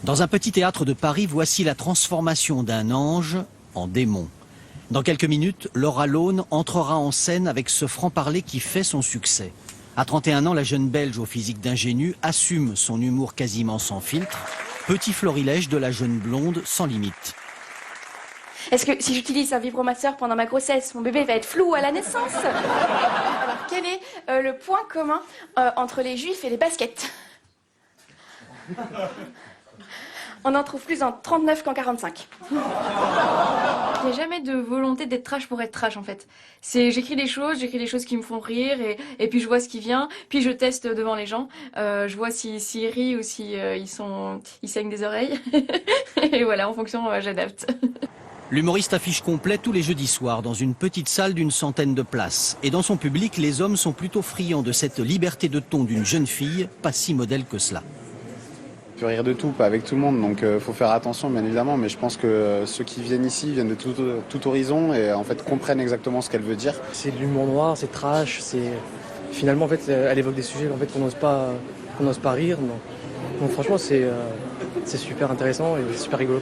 Dans un petit théâtre de Paris, voici la transformation d'un ange en démon. Dans quelques minutes, Laura Lone entrera en scène avec ce franc-parler qui fait son succès. À 31 ans, la jeune Belge au physique d'ingénu assume son humour quasiment sans filtre. Petit florilège de la jeune blonde sans limite. Est-ce que si j'utilise un vibromasseur pendant ma grossesse, mon bébé va être flou à la naissance? Alors, quel est le point commun entre les juifs et les baskets? On en trouve plus en 39 qu'en 45. Il n'y a jamais de volonté d'être trash pour être trash en fait. J'écris des choses qui me font rire et puis je vois ce qui vient, puis je teste devant les gens, je vois s'ils rient ou si ils saignent des oreilles. Et voilà, en fonction, j'adapte. L'humoriste affiche complet tous les jeudis soirs dans une petite salle d'une centaine de places. Et dans son public, les hommes sont plutôt friands de cette liberté de ton d'une jeune fille, pas si modèle que cela. On peut rire de tout, pas avec tout le monde, donc faut faire attention bien évidemment, mais je pense que ceux qui viennent ici viennent de tout horizon et en fait comprennent exactement ce qu'elle veut dire. C'est de l'humour noir, c'est trash, finalement en fait elle évoque des sujets en fait qu'on n'ose pas rire, donc franchement c'est super intéressant et super rigolo.